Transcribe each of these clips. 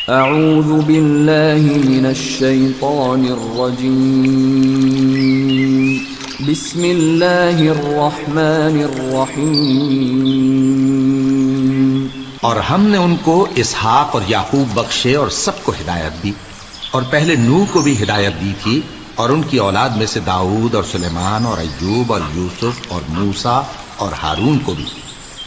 اعوذ باللہ من الشیطان الرجیم بسم اللہ الرحمن الرحیم۔ اور ہم نے ان کو اسحاق اور یعقوب بخشے اور سب کو ہدایت دی، اور پہلے نوح کو بھی ہدایت دی تھی، اور ان کی اولاد میں سے داؤد اور سلیمان اور ایوب اور یوسف اور موسیٰ اور ہارون کو بھی،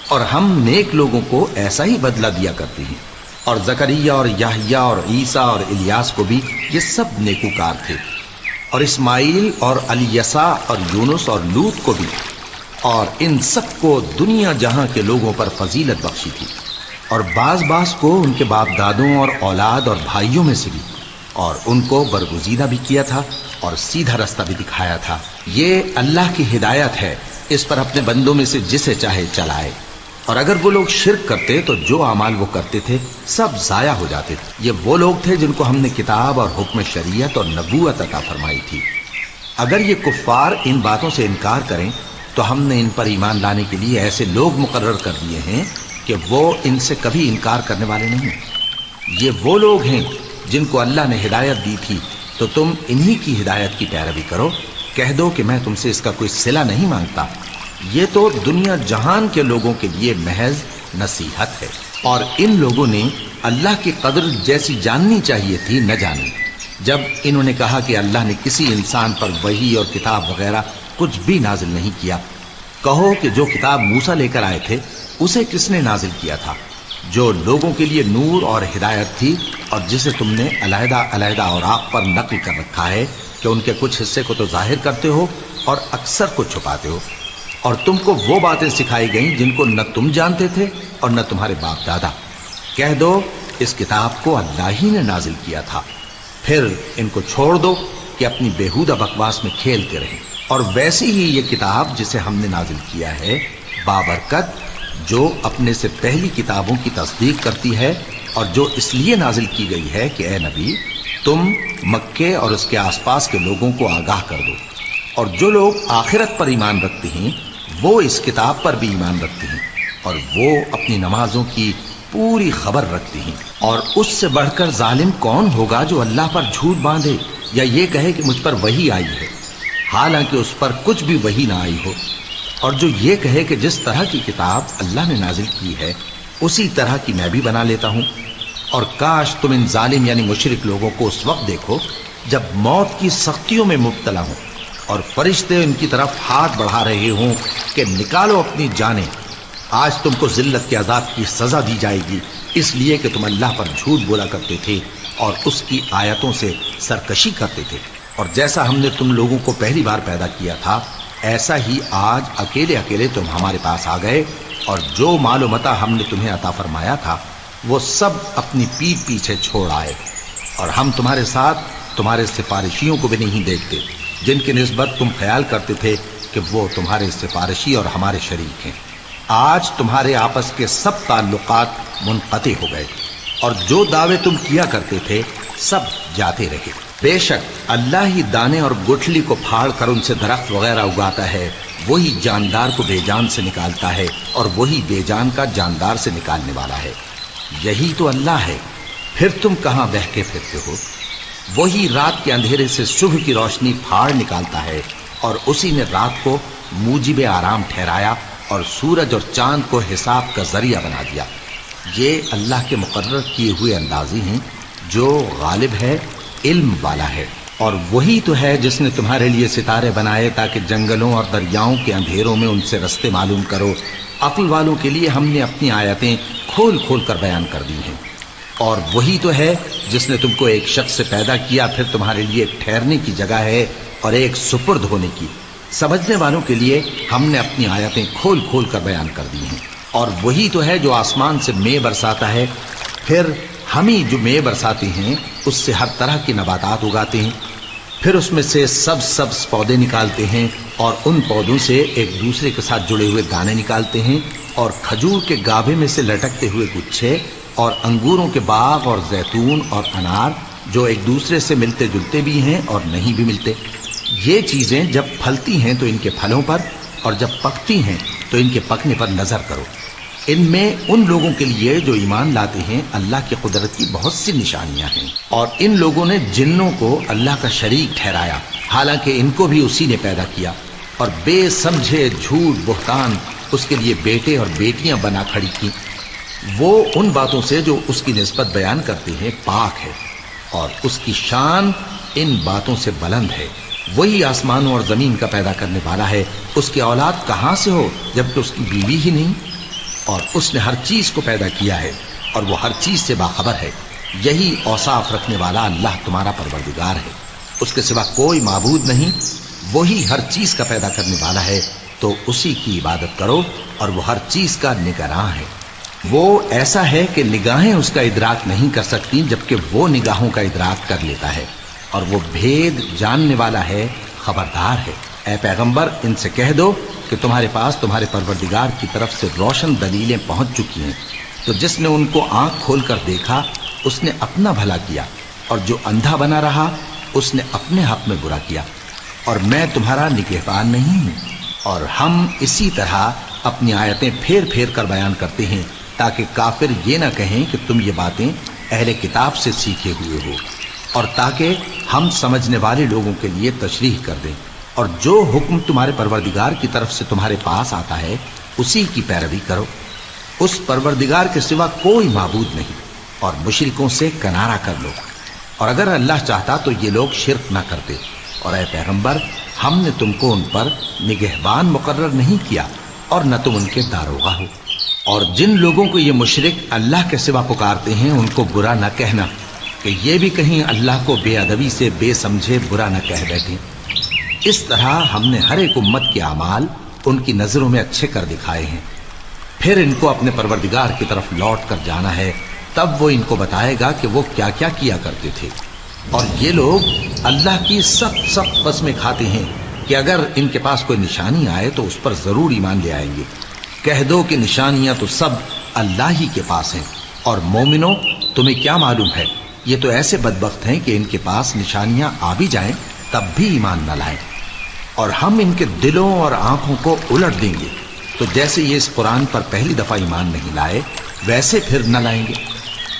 اور ہم نیک لوگوں کو ایسا ہی بدلہ دیا کرتے ہیں۔ اور زکریا اور یحییٰ اور عیسیٰ اور الیاس کو بھی، یہ سب نیکوکار تھے، اور اسماعیل اور الیسع اور یونس اور لوط کو بھی، اور ان سب کو دنیا جہاں کے لوگوں پر فضیلت بخشی تھی، اور بعض کو ان کے باپ دادوں اور اولاد اور بھائیوں میں سے بھی، اور ان کو برگزیدہ بھی کیا تھا اور سیدھا رستہ بھی دکھایا تھا۔ یہ اللہ کی ہدایت ہے، اس پر اپنے بندوں میں سے جسے چاہے چلائے۔ اور اگر وہ لوگ شرک کرتے تو جو اعمال وہ کرتے تھے سب ضائع ہو جاتے تھے۔ یہ وہ لوگ تھے جن کو ہم نے کتاب اور حکم شریعت اور نبوت عطا فرمائی تھی۔ اگر یہ کفار ان باتوں سے انکار کریں تو ہم نے ان پر ایمان لانے کے لیے ایسے لوگ مقرر کر دیے ہیں کہ وہ ان سے کبھی انکار کرنے والے نہیں۔ یہ وہ لوگ ہیں جن کو اللہ نے ہدایت دی تھی، تو تم انہی کی ہدایت کی پیروی کرو۔ کہہ دو کہ میں تم سے اس کا کوئی صلہ نہیں مانگتا، یہ تو دنیا جہان کے لوگوں کے لیے محض نصیحت ہے۔ اور ان لوگوں نے اللہ کی قدر جیسی جاننی چاہیے تھی نہ جانی۔ جب انہوں نے کہا کہ اللہ نے کسی انسان پر وحی اور کتاب وغیرہ کچھ بھی نازل نہیں کیا، کہو کہ جو کتاب موسیٰ لے کر آئے تھے اسے کس نے نازل کیا تھا، جو لوگوں کے لیے نور اور ہدایت تھی، اور جسے تم نے علیحدہ علیحدہ اوراق پر نقل کر رکھا ہے کہ ان کے کچھ حصے کو تو ظاہر کرتے ہو اور اکثر کو چھپاتے ہو۔ اور تم کو وہ باتیں سکھائی گئیں جن کو نہ تم جانتے تھے اور نہ تمہارے باپ دادا۔ کہہ دو اس کتاب کو اللہ ہی نے نازل کیا تھا، پھر ان کو چھوڑ دو کہ اپنی بیہودہ بکواس میں کھیلتے رہیں۔ اور ویسی ہی یہ کتاب جسے ہم نے نازل کیا ہے بابرکت، جو اپنے سے پہلی کتابوں کی تصدیق کرتی ہے، اور جو اس لیے نازل کی گئی ہے کہ اے نبی تم مکے اور اس کے آس پاس کے لوگوں کو آگاہ کر دو، اور جو لوگ آخرت پر ایمان رکھتے ہیں وہ اس کتاب پر بھی ایمان رکھتے ہیں، اور وہ اپنی نمازوں کی پوری خبر رکھتے ہیں۔ اور اس سے بڑھ کر ظالم کون ہوگا جو اللہ پر جھوٹ باندھے یا یہ کہے کہ مجھ پر وحی آئی ہے، حالانکہ اس پر کچھ بھی وحی نہ آئی ہو، اور جو یہ کہے کہ جس طرح کی کتاب اللہ نے نازل کی ہے اسی طرح کی میں بھی بنا لیتا ہوں۔ اور کاش تم ان ظالم یعنی مشرک لوگوں کو اس وقت دیکھو جب موت کی سختیوں میں مبتلا ہوں، اور فرشتے ان کی طرف ہاتھ بڑھا رہے ہوں کہ نکالو اپنی جانیں، آج تم کو ذلت کے عذاب کی سزا دی جائے گی، اس لیے کہ تم اللہ پر جھوٹ بولا کرتے تھے اور اس کی آیتوں سے سرکشی کرتے تھے۔ اور جیسا ہم نے تم لوگوں کو پہلی بار پیدا کیا تھا ایسا ہی آج اکیلے اکیلے تم ہمارے پاس آ گئے، اور جو مال و متاع ہم نے تمہیں عطا فرمایا تھا وہ سب اپنی پیٹھ پیچھے چھوڑ آئے، اور ہم تمہارے ساتھ تمہارے سفارشیوں کو بھی نہیں دیکھتے جن کی نسبت تم خیال کرتے تھے کہ وہ تمہارے سفارشی اور ہمارے شریک ہیں۔ آج تمہارے آپس کے سب تعلقات منقطع ہو گئے، اور جو دعوے تم کیا کرتے تھے سب جاتے رہے۔ بے شک اللہ ہی دانے اور گٹھلی کو پھاڑ کر ان سے درخت وغیرہ اگاتا ہے، وہی جاندار کو بے جان سے نکالتا ہے، اور وہی بے جان کا جاندار سے نکالنے والا ہے۔ یہی تو اللہ ہے، پھر تم کہاں بہکے پھرتے ہو؟ وہی رات کے اندھیرے سے صبح کی روشنی پھاڑ نکالتا ہے، اور اسی نے رات کو موجب آرام ٹھہرایا اور سورج اور چاند کو حساب کا ذریعہ بنا دیا۔ یہ اللہ کے مقرر کیے ہوئے اندازی ہیں، جو غالب ہے، علم والا ہے۔ اور وہی تو ہے جس نے تمہارے لیے ستارے بنائے تاکہ جنگلوں اور دریاؤں کے اندھیروں میں ان سے رستے معلوم کرو۔ عقل والوں کے لیے ہم نے اپنی آیتیں کھول کھول کر بیان کر دی ہیں۔ اور وہی تو ہے جس نے تم کو ایک شخص سے پیدا کیا، پھر تمہارے لیے ایک ٹھہرنے کی جگہ ہے اور ایک سپرد ہونے کی۔ سمجھنے والوں کے لیے ہم نے اپنی آیتیں کھول کھول کر بیان کر دی ہیں۔ اور وہی تو ہے جو آسمان سے مے برساتا ہے، پھر ہم ہی جو مے برساتے ہیں اس سے ہر طرح کی نباتات اگاتے ہیں، پھر اس میں سے سبز پودے نکالتے ہیں، اور ان پودوں سے ایک دوسرے کے ساتھ جڑے ہوئے دانے نکالتے ہیں، اور کھجور کے گابھے میں سے لٹکتے ہوئے گچھے، اور انگوروں کے باغ اور زیتون اور انار جو ایک دوسرے سے ملتے جلتے بھی ہیں اور نہیں بھی ملتے۔ یہ چیزیں جب پھلتی ہیں تو ان کے پھلوں پر، اور جب پکتی ہیں تو ان کے پکنے پر نظر کرو۔ ان میں ان لوگوں کے لیے جو ایمان لاتے ہیں اللہ کی قدرت کی بہت سی نشانیاں ہیں، اور ان لوگوں نے جنوں کو اللہ کا شریک ٹھہرایا، حالانکہ ان کو بھی اسی نے پیدا کیا، اور بے سمجھے جھوٹ بہتان اس کے لیے بیٹے اور بیٹیاں بنا کھڑی کی۔ وہ ان باتوں سے جو اس کی نسبت بیان کرتے ہیں پاک ہے، اور اس کی شان ان باتوں سے بلند ہے۔ وہی آسمانوں اور زمین کا پیدا کرنے والا ہے، اس کی اولاد کہاں سے ہو جبکہ اس کی بیوی ہی نہیں؟ اور اس نے ہر چیز کو پیدا کیا ہے اور وہ ہر چیز سے باخبر ہے۔ یہی اوصاف رکھنے والا اللہ تمہارا پروردگار ہے، اس کے سوا کوئی معبود نہیں۔ وہی ہر چیز کا پیدا کرنے والا ہے، تو اسی کی عبادت کرو، اور وہ ہر چیز کا نگراں ہے۔ وہ ایسا ہے کہ نگاہیں اس کا ادراک نہیں کر سکتی، جبکہ وہ نگاہوں کا ادراک کر لیتا ہے، اور وہ بھید جاننے والا ہے، خبردار ہے۔ اے پیغمبر، ان سے کہہ دو کہ تمہارے پاس تمہارے پروردگار کی طرف سے روشن دلیلیں پہنچ چکی ہیں، تو جس نے ان کو آنکھ کھول کر دیکھا اس نے اپنا بھلا کیا، اور جو اندھا بنا رہا اس نے اپنے حق میں برا کیا، اور میں تمہارا نگہبان نہیں ہوں۔ اور ہم اسی طرح اپنی آیتیں پھیر پھیر کر بیان کرتے ہیں، تاکہ کافر یہ نہ کہیں کہ تم یہ باتیں اہل کتاب سے سیکھے ہوئے ہو، اور تاکہ ہم سمجھنے والے لوگوں کے لیے تشریح کر دیں۔ اور جو حکم تمہارے پروردگار کی طرف سے تمہارے پاس آتا ہے اسی کی پیروی کرو، اس پروردگار کے سوا کوئی معبود نہیں، اور مشرکوں سے کنارہ کر لو۔ اور اگر اللہ چاہتا تو یہ لوگ شرک نہ کرتے، اور اے پیغمبر، ہم نے تم کو ان پر نگہبان مقرر نہیں کیا، اور نہ تم ان کے داروغہ ہو۔ اور جن لوگوں کو یہ مشرک اللہ کے سوا پکارتے ہیں ان کو برا نہ کہنا، کہ یہ بھی کہیں اللہ کو بے ادبی سے بے سمجھے برا نہ کہہ بیٹھیں۔ اس طرح ہم نے ہر ایک امت کے اعمال ان کی نظروں میں اچھے کر دکھائے ہیں، پھر ان کو اپنے پروردگار کی طرف لوٹ کر جانا ہے، تب وہ ان کو بتائے گا کہ وہ کیا کیا کیا کرتے تھے۔ اور یہ لوگ اللہ کی سخت قسمیں کھاتے ہیں کہ اگر ان کے پاس کوئی نشانی آئے تو اس پر ضرور ایمان لے آئیں گے۔ کہہ دو کہ نشانیاں تو سب اللہ ہی کے پاس ہیں، اور مومنوں تمہیں کیا معلوم ہے، یہ تو ایسے بدبخت ہیں کہ ان کے پاس نشانیاں آ بھی جائیں تب بھی ایمان نہ لائیں، اور ہم ان کے دلوں اور آنکھوں کو الٹ دیں گے، تو جیسے یہ اس قرآن پر پہلی دفعہ ایمان نہیں لائے ویسے پھر نہ لائیں گے،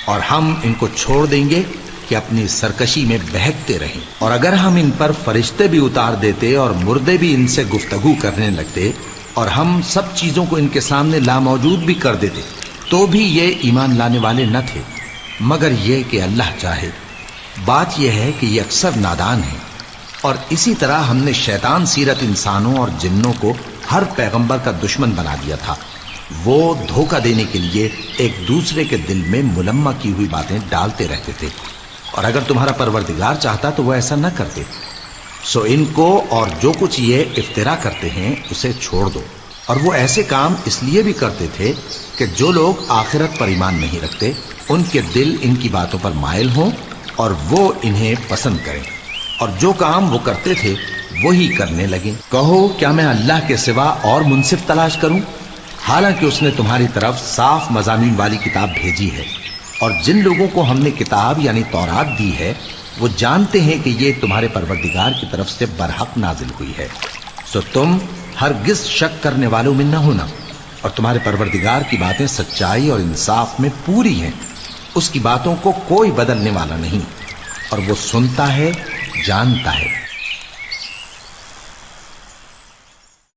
اور ہم ان کو چھوڑ دیں گے کہ اپنی سرکشی میں بہکتے رہیں۔ اور اگر ہم ان پر فرشتے بھی اتار دیتے اور مردے بھی ان سے گفتگو کرنے لگتے، اور ہم سب چیزوں کو ان کے سامنے لاموجود بھی کر دیتے، تو بھی یہ ایمان لانے والے نہ تھے، مگر یہ کہ اللہ چاہے۔ بات یہ ہے کہ یہ اکثر نادان ہیں۔ اور اسی طرح ہم نے شیطان سیرت انسانوں اور جنوں کو ہر پیغمبر کا دشمن بنا دیا تھا، وہ دھوکہ دینے کے لیے ایک دوسرے کے دل میں ملمہ کی ہوئی باتیں ڈالتے رہتے تھے، اور اگر تمہارا پروردگار چاہتا تو وہ ایسا نہ کرتے۔ سو ان کو اور جو کچھ یہ افترا کرتے ہیں اسے چھوڑ دو۔ اور وہ ایسے کام اس لیے بھی کرتے تھے کہ جو لوگ آخرت پر ایمان نہیں رکھتے ان کے دل ان کی باتوں پر مائل ہوں اور وہ انہیں پسند کریں، اور جو کام وہ کرتے تھے وہی کرنے لگیں۔ کہو کیا میں اللہ کے سوا اور منصف تلاش کروں، حالانکہ اس نے تمہاری طرف صاف مضامین والی کتاب بھیجی ہے، اور جن لوگوں کو ہم نے کتاب یعنی تورات دی ہے وہ جانتے ہیں کہ یہ تمہارے پروردگار کی طرف سے برحق نازل ہوئی ہے۔ سو تم ہرگز شک کرنے والوں میں نہ ہونا، اور تمہارے پروردگار کی باتیں سچائی اور انصاف میں پوری ہیں، اس کی باتوں کو کوئی بدلنے والا نہیں، اور وہ سنتا ہے، جانتا ہے۔